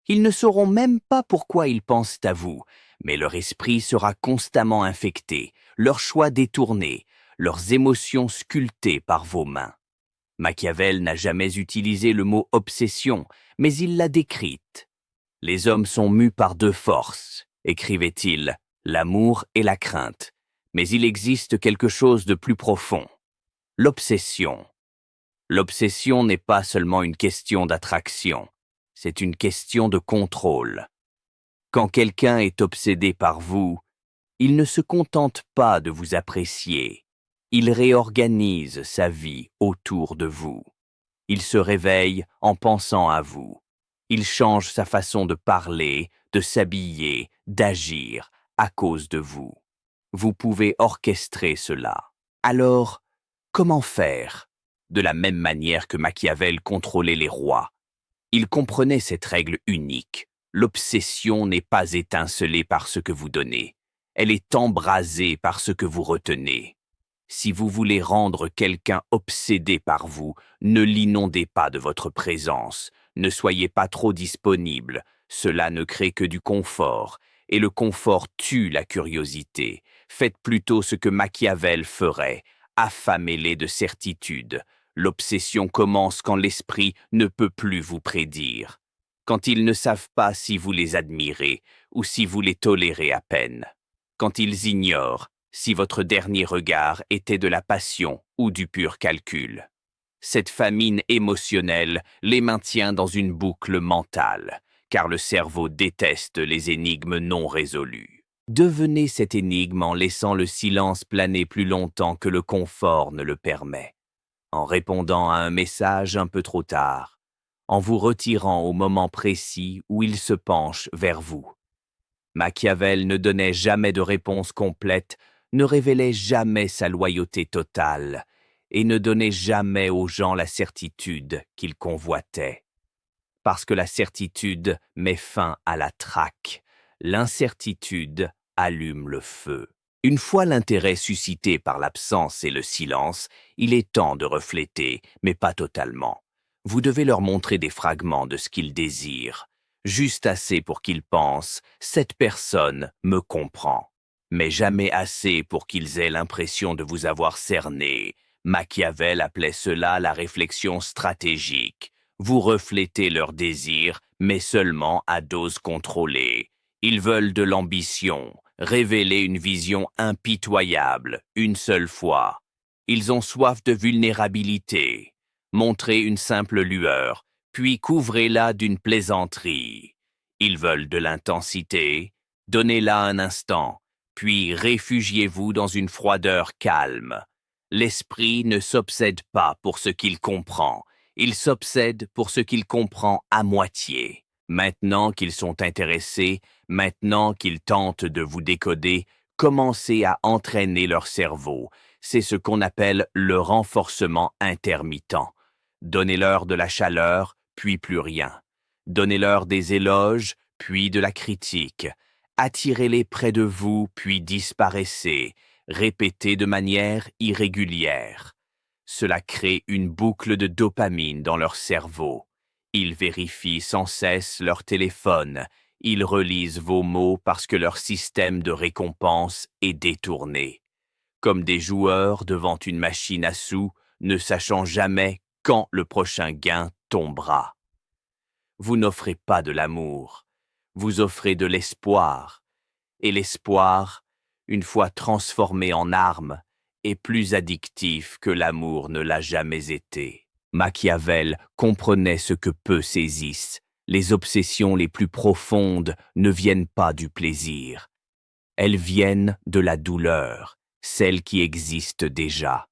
Ils ne sauront même pas pourquoi ils pensent à vous, mais leur esprit sera constamment infecté, leurs choix détournés, leurs émotions sculptées par vos mains. Machiavel n'a jamais utilisé le mot obsession, mais il l'a décrite. Les hommes sont mus par deux forces, écrivait-il, l'amour et la crainte. Mais il existe quelque chose de plus profond, l'obsession. L'obsession n'est pas seulement une question d'attraction, c'est une question de contrôle. Quand quelqu'un est obsédé par vous, il ne se contente pas de vous apprécier, il réorganise sa vie autour de vous. Il se réveille en pensant à vous. Il change sa façon de parler, de s'habiller, d'agir à cause de vous. Vous pouvez orchestrer cela. Alors, comment faire? De la même manière que Machiavel contrôlait les rois. Il comprenait cette règle unique. L'obsession n'est pas étincelée par ce que vous donnez. Elle est embrasée par ce que vous retenez. Si vous voulez rendre quelqu'un obsédé par vous, ne l'inondez pas de votre présence. Ne soyez pas trop disponible. Cela ne crée que du confort. Et le confort tue la curiosité. Faites plutôt ce que Machiavel ferait. Affamez-les de certitude. L'obsession commence quand l'esprit ne peut plus vous prédire. Quand ils ne savent pas si vous les admirez ou si vous les tolérez à peine. Quand ils ignorent si votre dernier regard était de la passion ou du pur calcul. Cette famine émotionnelle les maintient dans une boucle mentale, car le cerveau déteste les énigmes non résolues. Devenez cette énigme en laissant le silence planer plus longtemps que le confort ne le permet, en répondant à un message un peu trop tard, en vous retirant au moment précis où il se penche vers vous. Machiavel ne donnait jamais de réponse complète, ne révélait jamais sa loyauté totale et ne donnait jamais aux gens la certitude qu'ils convoitaient. Parce que la certitude met fin à la traque, l'incertitude allume le feu. Une fois l'intérêt suscité par l'absence et le silence, il est temps de refléter, mais pas totalement. Vous devez leur montrer des fragments de ce qu'ils désirent, juste assez pour qu'ils pensent « cette personne me comprend ». Mais jamais assez pour qu'ils aient l'impression de vous avoir cerné. Machiavel appelait cela la réflexion stratégique. Vous reflétez leurs désirs, mais seulement à dose contrôlée. Ils veulent de l'ambition, révéler une vision impitoyable, une seule fois. Ils ont soif de vulnérabilité. Montrez une simple lueur, puis couvrez-la d'une plaisanterie. Ils veulent de l'intensité, donnez-la un instant. Puis réfugiez-vous dans une froideur calme. L'esprit ne s'obsède pas pour ce qu'il comprend, il s'obsède pour ce qu'il comprend à moitié. Maintenant qu'ils sont intéressés, maintenant qu'ils tentent de vous décoder, commencez à entraîner leur cerveau. C'est ce qu'on appelle le renforcement intermittent. Donnez-leur de la chaleur, puis plus rien. Donnez-leur des éloges, puis de la critique. Attirez-les près de vous, puis disparaissez, répétez de manière irrégulière. Cela crée une boucle de dopamine dans leur cerveau. Ils vérifient sans cesse leur téléphone, ils relisent vos mots parce que leur système de récompense est détourné. Comme des joueurs devant une machine à sous, ne sachant jamais quand le prochain gain tombera. Vous n'offrez pas de l'amour. Vous offrez de l'espoir. Et l'espoir, une fois transformé en arme, est plus addictif que l'amour ne l'a jamais été. Machiavel comprenait ce que peu saisissent. Les obsessions les plus profondes ne viennent pas du plaisir. Elles viennent de la douleur, celle qui existe déjà.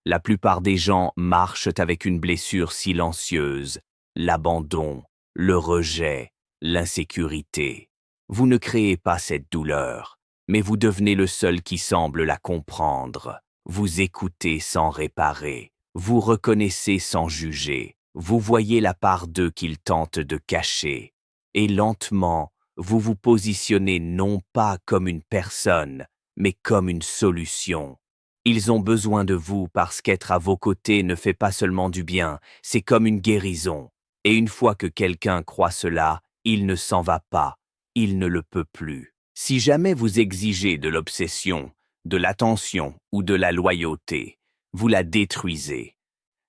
La plupart des gens marchent avec une blessure silencieuse, l'abandon, le rejet, l'insécurité. Vous ne créez pas cette douleur, mais vous devenez le seul qui semble la comprendre. Vous écoutez sans réparer, vous reconnaissez sans juger, vous voyez la part d'eux qu'ils tentent de cacher. Et lentement, vous vous positionnez non pas comme une personne, mais comme une solution. Ils ont besoin de vous parce qu'être à vos côtés ne fait pas seulement du bien, c'est comme une guérison. Et une fois que quelqu'un croit cela, il ne s'en va pas, il ne le peut plus. Si jamais vous exigez de l'obsession, de l'attention ou de la loyauté, vous la détruisez.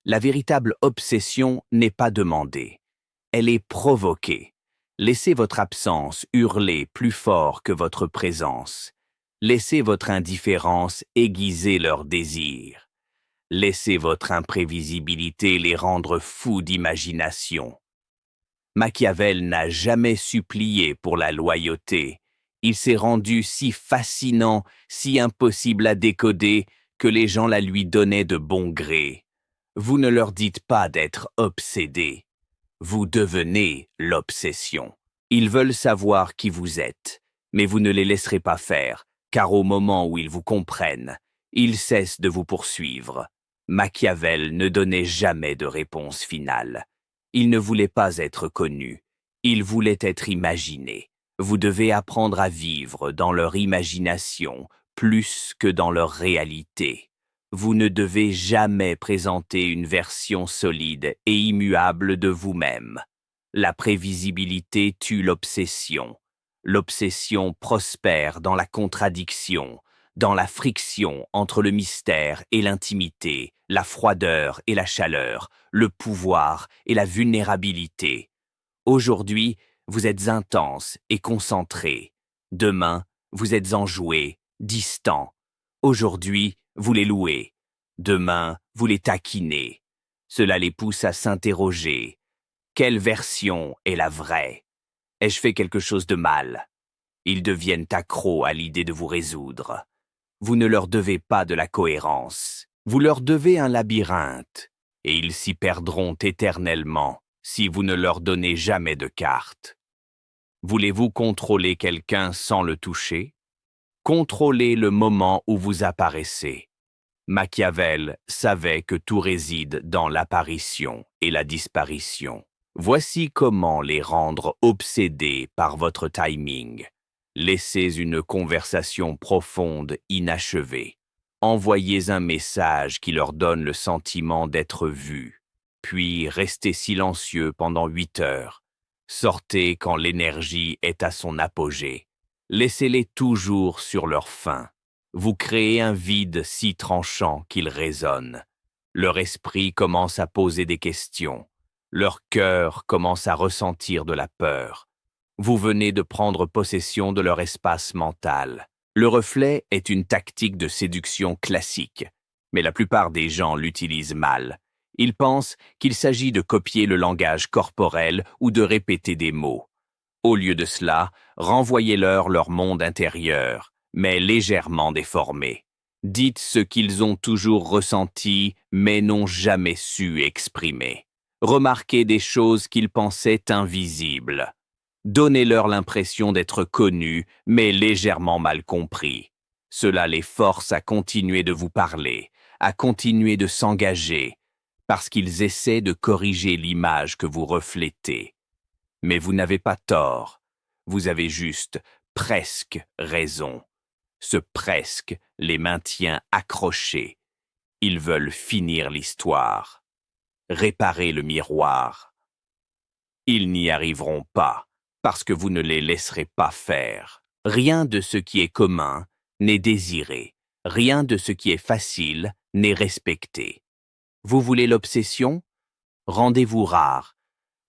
La véritable obsession n'est pas demandée, elle est provoquée. Laissez votre absence hurler plus fort que votre présence. Laissez votre indifférence aiguiser leur désir. Laissez votre imprévisibilité les rendre fous d'imagination. Machiavel n'a jamais supplié pour la loyauté. Il s'est rendu si fascinant, si impossible à décoder, que les gens la lui donnaient de bon gré. Vous ne leur dites pas d'être obsédés. Vous devenez l'obsession. Ils veulent savoir qui vous êtes, mais vous ne les laisserez pas faire, car au moment où ils vous comprennent, ils cessent de vous poursuivre. Machiavel ne donnait jamais de réponse finale. Il ne voulait pas être connu, il voulait être imaginé. Vous devez apprendre à vivre dans leur imagination plus que dans leur réalité. Vous ne devez jamais présenter une version solide et immuable de vous-même. La prévisibilité tue l'obsession. L'obsession prospère dans la contradiction, dans la friction entre le mystère et l'intimité, la froideur et la chaleur, le pouvoir et la vulnérabilité. Aujourd'hui, vous êtes intense et concentré. Demain, vous êtes enjoué, distant. Aujourd'hui, vous les louez. Demain, vous les taquinez. Cela les pousse à s'interroger. Quelle version est la vraie? Ai-je fait quelque chose de mal? Ils deviennent accros à l'idée de vous résoudre. Vous ne leur devez pas de la cohérence. Vous leur devez un labyrinthe, et ils s'y perdront éternellement si vous ne leur donnez jamais de carte. Voulez-vous contrôler quelqu'un sans le toucher? Contrôlez le moment où vous apparaissez. Machiavel savait que tout réside dans l'apparition et la disparition. Voici comment les rendre obsédés par votre timing. Laissez une conversation profonde inachevée. Envoyez un message qui leur donne le sentiment d'être vus. Puis restez silencieux pendant 8 heures. Sortez quand l'énergie est à son apogée. Laissez-les toujours sur leur faim. Vous créez un vide si tranchant qu'il résonne. Leur esprit commence à poser des questions. Leur cœur commence à ressentir de la peur. Vous venez de prendre possession de leur espace mental. Le reflet est une tactique de séduction classique, mais la plupart des gens l'utilisent mal. Ils pensent qu'il s'agit de copier le langage corporel ou de répéter des mots. Au lieu de cela, renvoyez-leur leur monde intérieur, mais légèrement déformé. Dites ce qu'ils ont toujours ressenti, mais n'ont jamais su exprimer. Remarquez des choses qu'ils pensaient invisibles. Donnez-leur l'impression d'être connus, mais légèrement mal compris. Cela les force à continuer de vous parler, à continuer de s'engager, parce qu'ils essaient de corriger l'image que vous reflétez. Mais vous n'avez pas tort, vous avez juste presque raison. Ce presque les maintient accrochés. Ils veulent finir l'histoire, réparer le miroir. Ils n'y arriveront pas, parce que vous ne les laisserez pas faire. Rien de ce qui est commun n'est désiré, rien de ce qui est facile n'est respecté. Vous voulez l'obsession? Rendez-vous rare.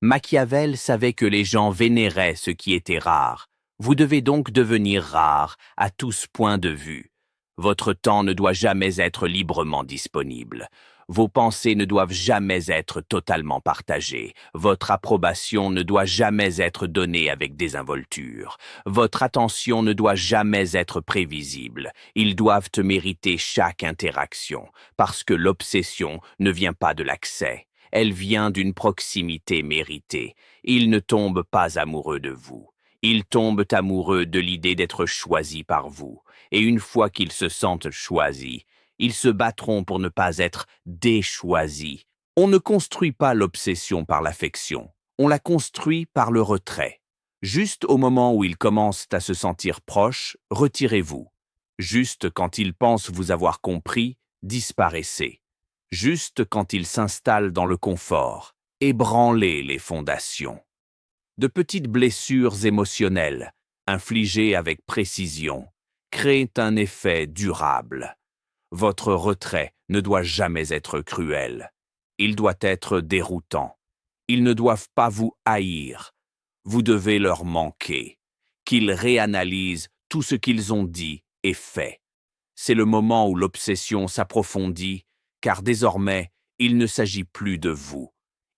Machiavel savait que les gens vénéraient ce qui était rare. Vous devez donc devenir rare à tous points de vue. Votre temps ne doit jamais être librement disponible. Vos pensées ne doivent jamais être totalement partagées. Votre approbation ne doit jamais être donnée avec désinvolture. Votre attention ne doit jamais être prévisible. Ils doivent mériter chaque interaction, parce que l'obsession ne vient pas de l'accès. Elle vient d'une proximité méritée. Ils ne tombent pas amoureux de vous. Ils tombent amoureux de l'idée d'être choisis par vous. Et une fois qu'ils se sentent choisis, ils se battront pour ne pas être déchoisis. On ne construit pas l'obsession par l'affection. On la construit par le retrait. Juste au moment où ils commencent à se sentir proches, retirez-vous. Juste quand ils pensent vous avoir compris, disparaissez. Juste quand ils s'installent dans le confort, ébranlez les fondations. De petites blessures émotionnelles, infligées avec précision, créent un effet durable. Votre retrait ne doit jamais être cruel. Il doit être déroutant. Ils ne doivent pas vous haïr. Vous devez leur manquer. Qu'ils réanalysent tout ce qu'ils ont dit et fait. C'est le moment où l'obsession s'approfondit, car désormais, il ne s'agit plus de vous.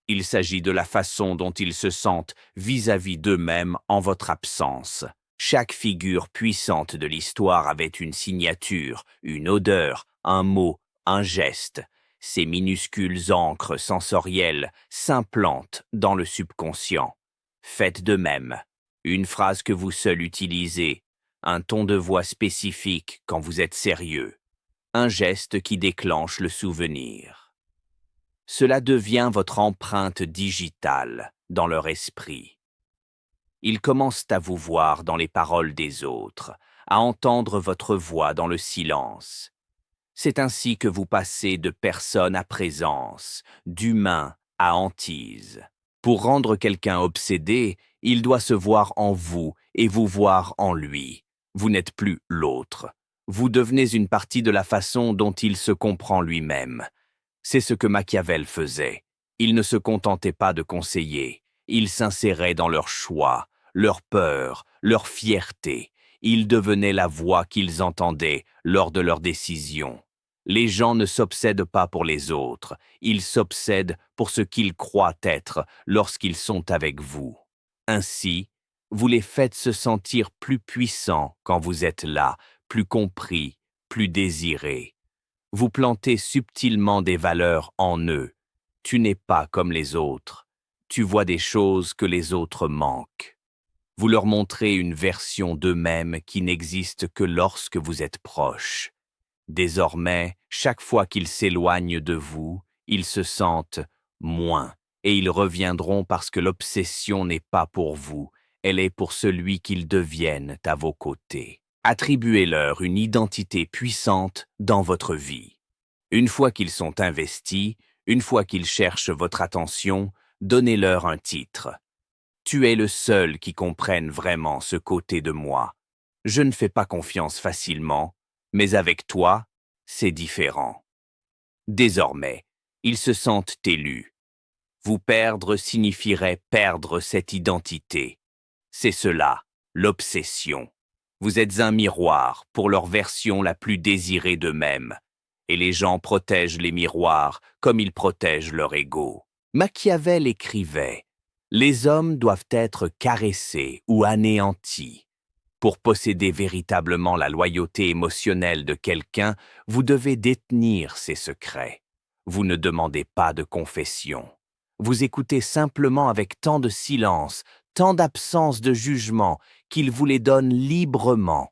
Il s'agit de la façon dont ils se sentent vis-à-vis d'eux-mêmes en votre absence. Chaque figure puissante de l'histoire avait une signature, une odeur, un mot, un geste. Ces minuscules encres sensorielles s'implantent dans le subconscient. Faites de même. Une phrase que vous seul utilisez, un ton de voix spécifique quand vous êtes sérieux, un geste qui déclenche le souvenir. Cela devient votre empreinte digitale dans leur esprit. Ils commencent à vous voir dans les paroles des autres, à entendre votre voix dans le silence. C'est ainsi que vous passez de personne à présence, d'humain à hantise. Pour rendre quelqu'un obsédé, il doit se voir en vous et vous voir en lui. Vous n'êtes plus l'autre. Vous devenez une partie de la façon dont il se comprend lui-même. C'est ce que Machiavel faisait. Il ne se contentait pas de conseiller. Il s'insérait dans leurs choix, leurs peurs, leur fierté. Il devenait la voix qu'ils entendaient lors de leurs décisions. Les gens ne s'obsèdent pas pour les autres, ils s'obsèdent pour ce qu'ils croient être lorsqu'ils sont avec vous. Ainsi, vous les faites se sentir plus puissants quand vous êtes là, plus compris, plus désirés. Vous plantez subtilement des valeurs en eux. Tu n'es pas comme les autres. Tu vois des choses que les autres manquent. Vous leur montrez une version d'eux-mêmes qui n'existe que lorsque vous êtes proches. Désormais, chaque fois qu'ils s'éloignent de vous, ils se sentent moins, et ils reviendront parce que l'obsession n'est pas pour vous, elle est pour celui qu'ils deviennent à vos côtés. Attribuez-leur une identité puissante dans votre vie. Une fois qu'ils sont investis, une fois qu'ils cherchent votre attention, donnez-leur un titre. Tu es le seul qui comprenne vraiment ce côté de moi. Je ne fais pas confiance facilement, mais avec toi, c'est différent. Désormais, ils se sentent élus. Vous perdre signifierait perdre cette identité. C'est cela, l'obsession. Vous êtes un miroir pour leur version la plus désirée d'eux-mêmes. Et les gens protègent les miroirs comme ils protègent leur ego. Machiavel écrivait « Les hommes doivent être caressés ou anéantis. Pour posséder véritablement la loyauté émotionnelle de quelqu'un, vous devez détenir ses secrets. Vous ne demandez pas de confession. Vous écoutez simplement avec tant de silence, tant d'absence de jugement, qu'il vous les donne librement.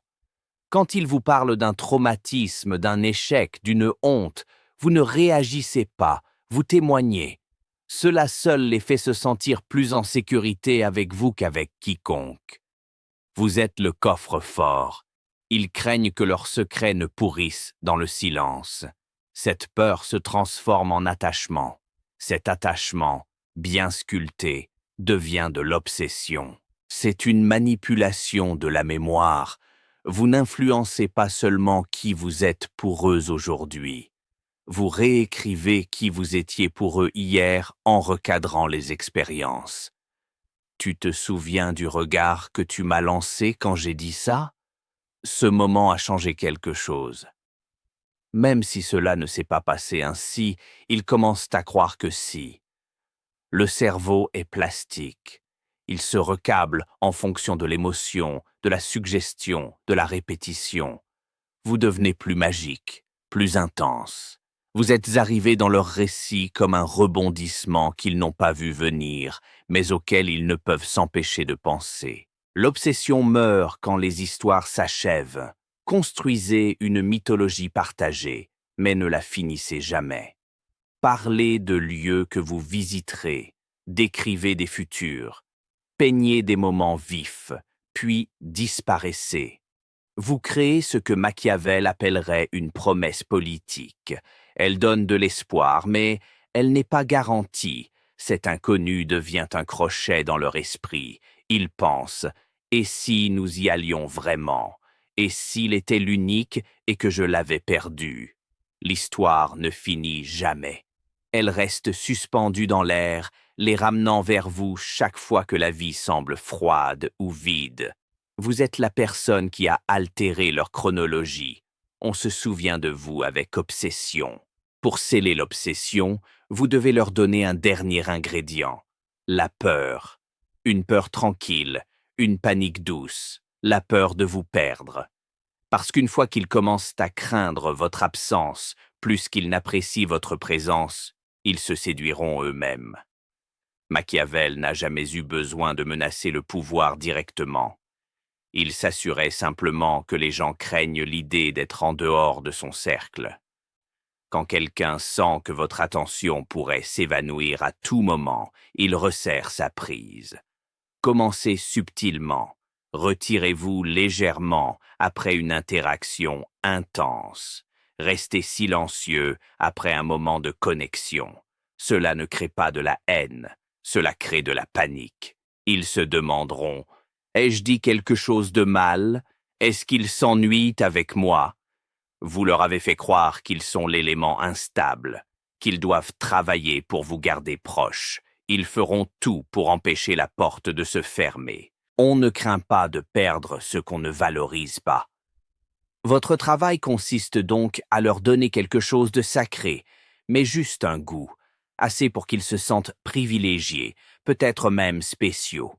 Quand il vous parle d'un traumatisme, d'un échec, d'une honte, vous ne réagissez pas, vous témoignez. Cela seul les fait se sentir plus en sécurité avec vous qu'avec quiconque. Vous êtes le coffre-fort. Ils craignent que leurs secrets ne pourrissent dans le silence. Cette peur se transforme en attachement. Cet attachement, bien sculpté, devient de l'obsession. C'est une manipulation de la mémoire. Vous n'influencez pas seulement qui vous êtes pour eux aujourd'hui. Vous réécrivez qui vous étiez pour eux hier en recadrant les expériences. Tu te souviens du regard que tu m'as lancé quand j'ai dit ça? Ce moment a changé quelque chose. Même si cela ne s'est pas passé ainsi, ils commencent à croire que si. Le cerveau est plastique. Il se recable en fonction de l'émotion, de la suggestion, de la répétition. Vous devenez plus magique, plus intense. Vous êtes arrivé dans leur récit comme un rebondissement qu'ils n'ont pas vu venir, mais auquel ils ne peuvent s'empêcher de penser. L'obsession meurt quand les histoires s'achèvent. Construisez une mythologie partagée, mais ne la finissez jamais. Parlez de lieux que vous visiterez, décrivez des futurs, peignez des moments vifs, puis disparaissez. Vous créez ce que Machiavel appellerait une promesse politique. Elle donne de l'espoir, mais elle n'est pas garantie. Cet inconnu devient un crochet dans leur esprit. Ils pensent « Et si nous y allions vraiment? Et s'il était l'unique et que je l'avais perdu ?» L'histoire ne finit jamais. Elle reste suspendue dans l'air, les ramenant vers vous chaque fois que la vie semble froide ou vide. Vous êtes la personne qui a altéré leur chronologie. On se souvient de vous avec obsession. Pour sceller l'obsession, vous devez leur donner un dernier ingrédient, la peur. Une peur tranquille, une panique douce, la peur de vous perdre. Parce qu'une fois qu'ils commencent à craindre votre absence plus qu'ils n'apprécient votre présence, ils se séduiront eux-mêmes. Machiavel n'a jamais eu besoin de menacer le pouvoir directement. Il s'assurait simplement que les gens craignent l'idée d'être en dehors de son cercle. Quand quelqu'un sent que votre attention pourrait s'évanouir à tout moment, il resserre sa prise. Commencez subtilement. Retirez-vous légèrement après une interaction intense. Restez silencieux après un moment de connexion. Cela ne crée pas de la haine, cela crée de la panique. Ils se demanderont « Ai-je dit quelque chose de mal? Est-ce qu'ils s'ennuient avec moi ?» Vous leur avez fait croire qu'ils sont l'élément instable, qu'ils doivent travailler pour vous garder proche. Ils feront tout pour empêcher la porte de se fermer. On ne craint pas de perdre ce qu'on ne valorise pas. Votre travail consiste donc à leur donner quelque chose de sacré, mais juste un goût, assez pour qu'ils se sentent privilégiés, peut-être même spéciaux.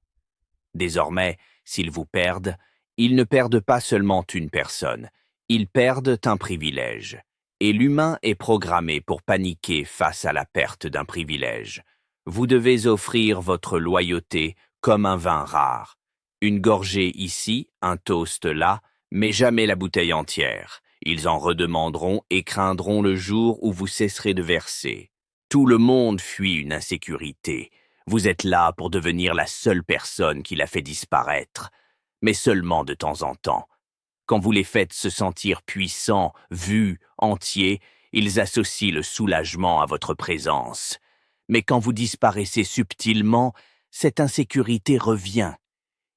Désormais, s'ils vous perdent, ils ne perdent pas seulement une personne, ils perdent un privilège. Et l'humain est programmé pour paniquer face à la perte d'un privilège. Vous devez offrir votre loyauté comme un vin rare. Une gorgée ici, un toast là, mais jamais la bouteille entière. Ils en redemanderont et craindront le jour où vous cesserez de verser. Tout le monde fuit une insécurité. Vous êtes là pour devenir la seule personne qui la fait disparaître, mais seulement de temps en temps. Quand vous les faites se sentir puissants, vus, entiers, ils associent le soulagement à votre présence. Mais quand vous disparaissez subtilement, cette insécurité revient.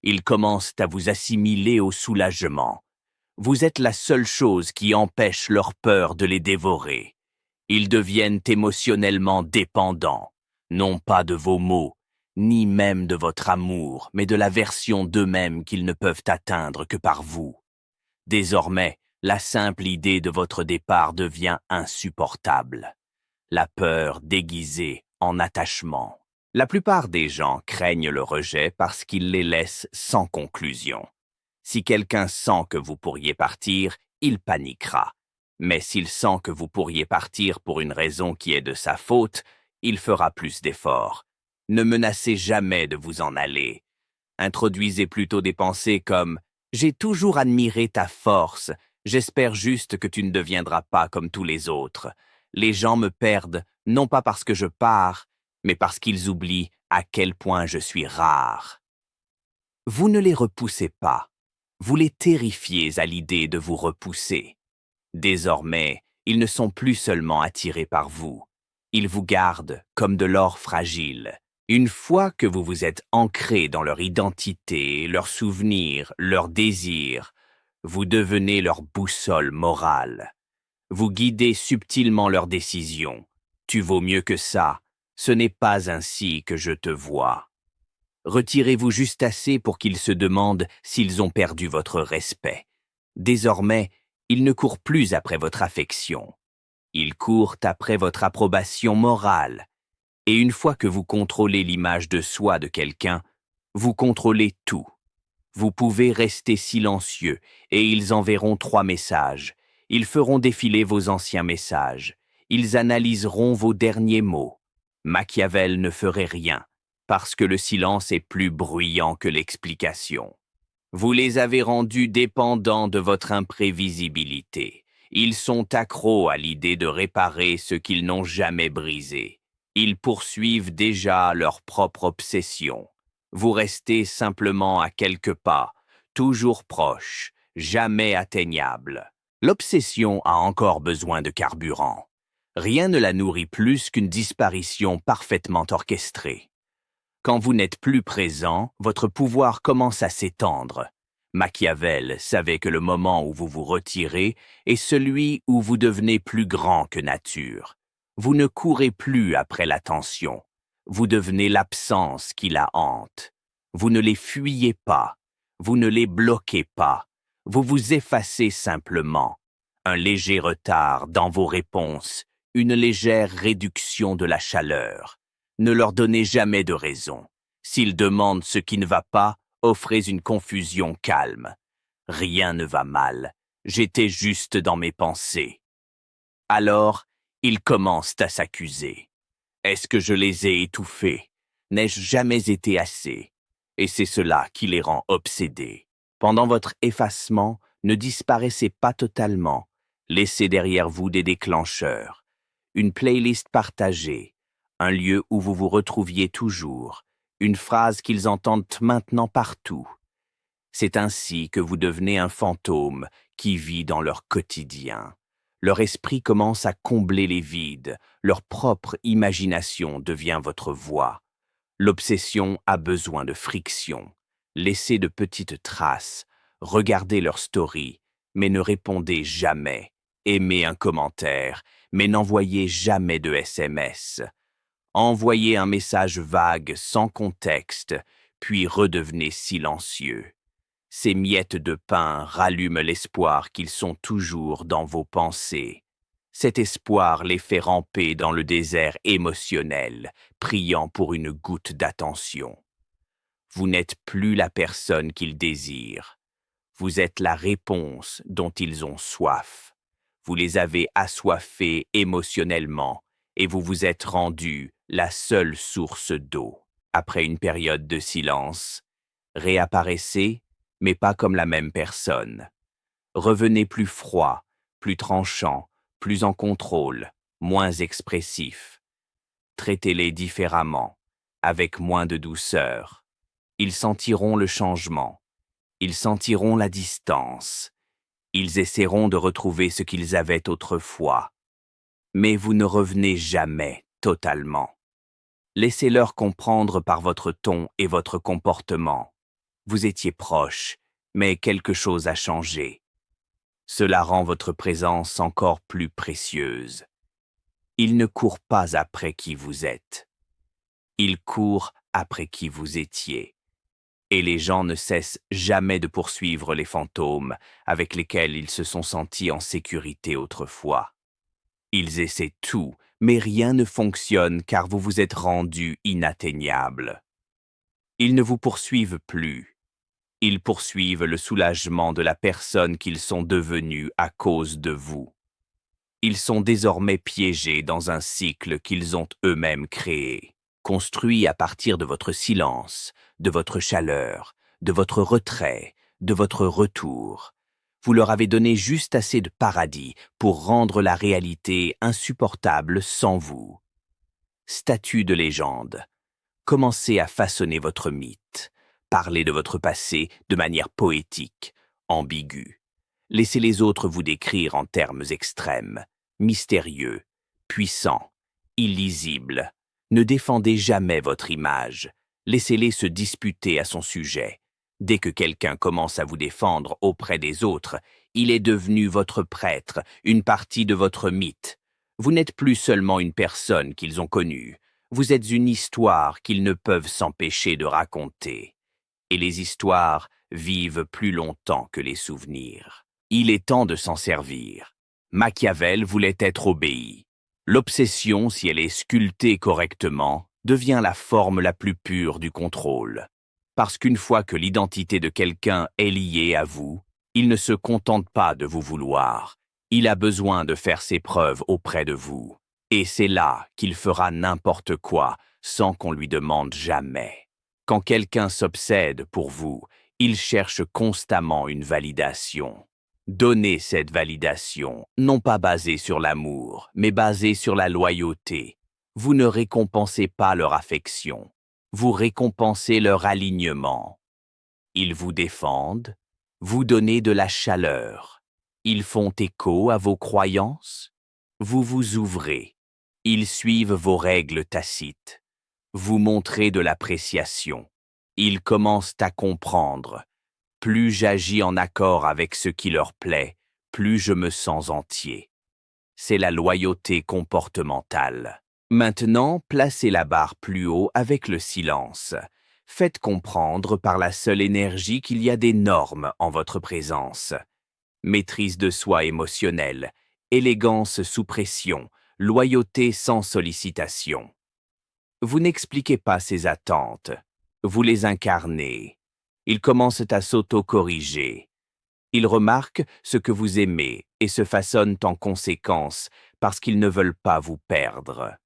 Ils commencent à vous assimiler au soulagement. Vous êtes la seule chose qui empêche leur peur de les dévorer. Ils deviennent émotionnellement dépendants, non pas de vos mots, ni même de votre amour, mais de la version d'eux-mêmes qu'ils ne peuvent atteindre que par vous. Désormais, la simple idée de votre départ devient insupportable. La peur déguisée en attachement. La plupart des gens craignent le rejet parce qu'ils les laissent sans conclusion. Si quelqu'un sent que vous pourriez partir, il paniquera. Mais s'il sent que vous pourriez partir pour une raison qui est de sa faute, il fera plus d'efforts. Ne menacez jamais de vous en aller. Introduisez plutôt des pensées comme « J'ai toujours admiré ta force, j'espère juste que tu ne deviendras pas comme tous les autres. Les gens me perdent, non pas parce que je pars, mais parce qu'ils oublient à quel point je suis rare. » Vous ne les repoussez pas. Vous les terrifiez à l'idée de vous repousser. Désormais, ils ne sont plus seulement attirés par vous. Ils vous gardent comme de l'or fragile. Une fois que vous vous êtes ancré dans leur identité, leurs souvenirs, leurs désirs, vous devenez leur boussole morale. Vous guidez subtilement leurs décisions. Tu vaux mieux que ça. Ce n'est pas ainsi que je te vois. Retirez-vous juste assez pour qu'ils se demandent s'ils ont perdu votre respect. Désormais, ils ne courent plus après votre affection. Ils courent après votre approbation morale. Et une fois que vous contrôlez l'image de soi de quelqu'un, vous contrôlez tout. Vous pouvez rester silencieux et ils enverront 3 messages. Ils feront défiler vos anciens messages. Ils analyseront vos derniers mots. Machiavel ne ferait rien, parce que le silence est plus bruyant que l'explication. Vous les avez rendus dépendants de votre imprévisibilité. Ils sont accros à l'idée de réparer ce qu'ils n'ont jamais brisé. Ils poursuivent déjà leur propre obsession. Vous restez simplement à quelques pas, toujours proche, jamais atteignable. L'obsession a encore besoin de carburant. Rien ne la nourrit plus qu'une disparition parfaitement orchestrée. Quand vous n'êtes plus présent, votre pouvoir commence à s'étendre. Machiavel savait que le moment où vous vous retirez est celui où vous devenez plus grand que nature. Vous ne courez plus après l'attention. Vous devenez l'absence qui la hante. Vous ne les fuyez pas. Vous ne les bloquez pas. Vous vous effacez simplement. Un léger retard dans vos réponses, une légère réduction de la chaleur. Ne leur donnez jamais de raison. S'ils demandent ce qui ne va pas, offrez une confusion calme. Rien ne va mal. J'étais juste dans mes pensées. Alors, ils commencent à s'accuser. Est-ce que je les ai étouffés? N'ai-je jamais été assez? Et c'est cela qui les rend obsédés. Pendant votre effacement, ne disparaissez pas totalement. Laissez derrière vous des déclencheurs, une playlist partagée, un lieu où vous vous retrouviez toujours, une phrase qu'ils entendent maintenant partout. C'est ainsi que vous devenez un fantôme qui vit dans leur quotidien. Leur esprit commence à combler les vides, leur propre imagination devient votre voix. L'obsession a besoin de friction. Laissez de petites traces, regardez leur story, mais ne répondez jamais. Aimez un commentaire, mais n'envoyez jamais de SMS. Envoyez un message vague sans contexte, puis redevenez silencieux. Ces miettes de pain rallument l'espoir qu'ils sont toujours dans vos pensées. Cet espoir les fait ramper dans le désert émotionnel, priant pour une goutte d'attention. Vous n'êtes plus la personne qu'ils désirent. Vous êtes la réponse dont ils ont soif. Vous les avez assoiffés émotionnellement et vous vous êtes rendu la seule source d'eau. Après une période de silence, réapparaissez, mais pas comme la même personne. Revenez plus froid, plus tranchant, plus en contrôle, moins expressif. Traitez-les différemment, avec moins de douceur. Ils sentiront le changement. Ils sentiront la distance. Ils essaieront de retrouver ce qu'ils avaient autrefois. Mais vous ne revenez jamais totalement. Laissez-leur comprendre par votre ton et votre comportement. Vous étiez proche, mais quelque chose a changé. Cela rend votre présence encore plus précieuse. Ils ne courent pas après qui vous êtes. Ils courent après qui vous étiez. Et les gens ne cessent jamais de poursuivre les fantômes avec lesquels ils se sont sentis en sécurité autrefois. Ils essaient tout, mais rien ne fonctionne car vous vous êtes rendu inatteignable. Ils ne vous poursuivent plus. Ils poursuivent le soulagement de la personne qu'ils sont devenus à cause de vous. Ils sont désormais piégés dans un cycle qu'ils ont eux-mêmes créé, construit à partir de votre silence, de votre chaleur, de votre retrait, de votre retour. Vous leur avez donné juste assez de paradis pour rendre la réalité insupportable sans vous. Statue de légende. Commencez à façonner votre mythe. Parlez de votre passé de manière poétique, ambiguë. Laissez les autres vous décrire en termes extrêmes, mystérieux, puissants, illisibles. Ne défendez jamais votre image. Laissez-les se disputer à son sujet. Dès que quelqu'un commence à vous défendre auprès des autres, il est devenu votre prêtre, une partie de votre mythe. Vous n'êtes plus seulement une personne qu'ils ont connue. Vous êtes une histoire qu'ils ne peuvent s'empêcher de raconter. Et les histoires vivent plus longtemps que les souvenirs. Il est temps de s'en servir. Machiavel voulait être obéi. L'obsession, si elle est sculptée correctement, devient la forme la plus pure du contrôle. Parce qu'une fois que l'identité de quelqu'un est liée à vous, il ne se contente pas de vous vouloir. Il a besoin de faire ses preuves auprès de vous. Et c'est là qu'il fera n'importe quoi sans qu'on lui demande jamais. Quand quelqu'un s'obsède pour vous, il cherche constamment une validation. Donnez cette validation, non pas basée sur l'amour, mais basée sur la loyauté. Vous ne récompensez pas leur affection, vous récompensez leur alignement. Ils vous défendent, vous donnez de la chaleur. Ils font écho à vos croyances. Vous vous ouvrez. Ils suivent vos règles tacites. Vous montrez de l'appréciation. Ils commencent à comprendre. Plus j'agis en accord avec ce qui leur plaît, plus je me sens entier. C'est la loyauté comportementale. Maintenant, placez la barre plus haut avec le silence. Faites comprendre par la seule énergie qu'il y a des normes en votre présence. Maîtrise de soi émotionnelle, élégance sous pression, loyauté sans sollicitation. Vous n'expliquez pas ces attentes, vous les incarnez. Ils commencent à s'auto-corriger. Ils remarquent ce que vous aimez et se façonnent en conséquence parce qu'ils ne veulent pas vous perdre.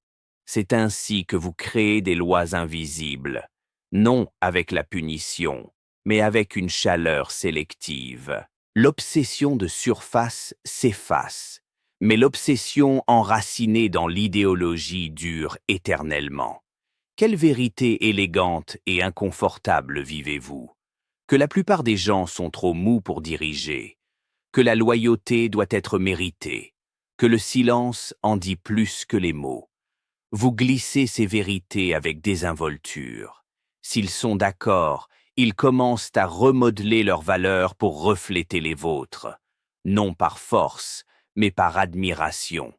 C'est ainsi que vous créez des lois invisibles, non avec la punition, mais avec une chaleur sélective. L'obsession de surface s'efface, mais l'obsession enracinée dans l'idéologie dure éternellement. Quelle vérité élégante et inconfortable vivez-vous? Que la plupart des gens sont trop mous pour diriger, que la loyauté doit être méritée, que le silence en dit plus que les mots. Vous glissez ces vérités avec désinvolture. S'ils sont d'accord, ils commencent à remodeler leurs valeurs pour refléter les vôtres, non par force, mais par admiration.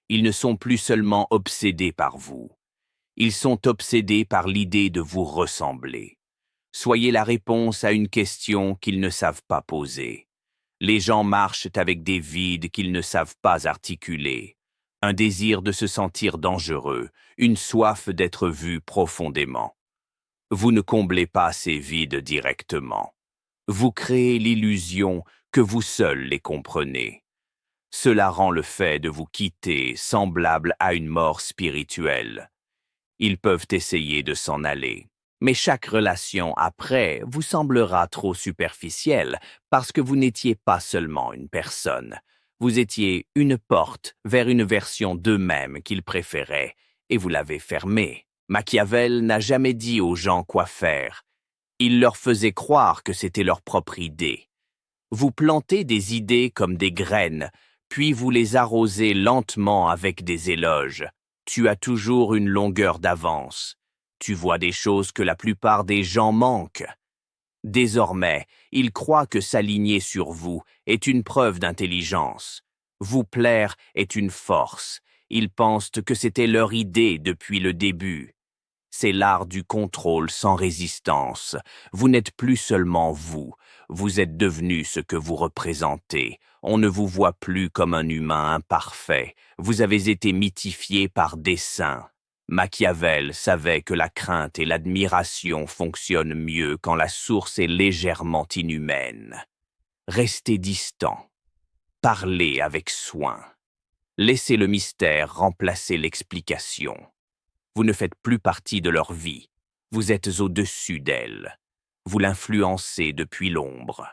Ils ne sont plus seulement obsédés par vous. Ils sont obsédés par l'idée de vous ressembler. Soyez la réponse à une question qu'ils ne savent pas poser. Les gens marchent avec des vides qu'ils ne savent pas articuler. Un désir de se sentir dangereux, une soif d'être vu profondément. Vous ne comblez pas ces vides directement. Vous créez l'illusion que vous seuls les comprenez. Cela rend le fait de vous quitter semblable à une mort spirituelle. Ils peuvent essayer de s'en aller. Mais chaque relation après vous semblera trop superficielle parce que vous n'étiez pas seulement une personne. Vous étiez une porte vers une version d'eux-mêmes qu'ils préféraient et vous l'avez fermée. Machiavel n'a jamais dit aux gens quoi faire. Il leur faisait croire que c'était leur propre idée. Vous plantez des idées comme des graines, puis vous les arrosez lentement avec des éloges. Tu as toujours une longueur d'avance. Tu vois des choses que la plupart des gens manquent. Désormais, ils croient que s'aligner sur vous est une preuve d'intelligence. Vous plaire est une force. Ils pensent que c'était leur idée depuis le début. C'est l'art du contrôle sans résistance. Vous n'êtes plus seulement vous. Vous êtes devenu ce que vous représentez. On ne vous voit plus comme un humain imparfait. Vous avez été mythifié par dessein. Machiavel savait que la crainte et l'admiration fonctionnent mieux quand la source est légèrement inhumaine. Restez distant. Parlez avec soin. Laissez le mystère remplacer l'explication. Vous ne faites plus partie de leur vie. Vous êtes au-dessus d'elle. Vous l'influencez depuis l'ombre.